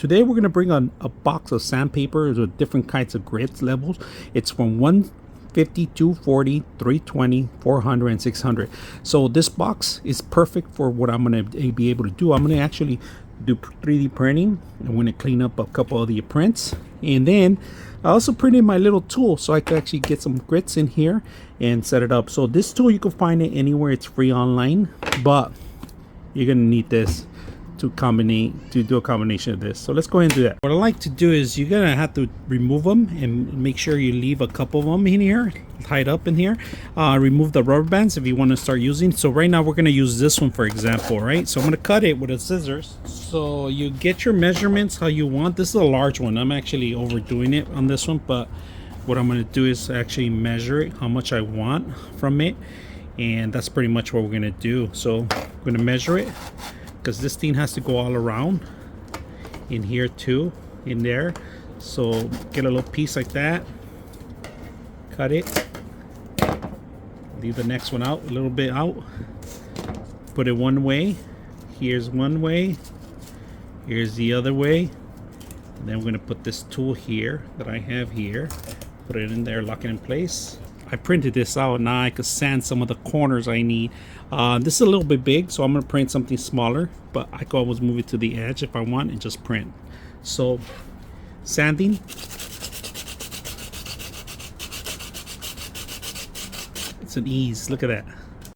today we're going to bring on a box of sandpaper with different kinds of grits levels. It's from 150, 240, 320, 400, and 600. So this box is perfect for what I'm going to be able to do. I'm going to actually do 3D printing. I'm going to clean up a couple of the prints, and then I also printed my little tool so I could actually get some grits in here and set it up. So this tool, you can find it anywhere. It's free online, but you're going to need this to do a combination of this. So let's go ahead and do that. What I like to do is you're gonna have to remove them and make sure you leave a couple of them in here, tied up in here. Remove the rubber bands if you want to start using. So right now we're gonna use this one, for example, right? So I'm gonna cut it with a scissors. So you get your measurements how you want. This is a large one. I'm actually overdoing it on this one, but what I'm gonna do is actually measure it, how much I want from it, and that's pretty much what we're gonna do. So I'm gonna measure it, because this thing has to go all around in here too, in there. So get a little piece like that, cut it, leave the next one out a little bit out, put it one way, here's one way, here's the other way, and then we're going to put this tool here that I have here, put it in there, lock it in place. I printed this out. Now I could sand some of the corners I need. This is a little bit big, so I'm going to print something smaller, but I can always move it to the edge if I want and just print. So sanding, it's an ease. Look at that.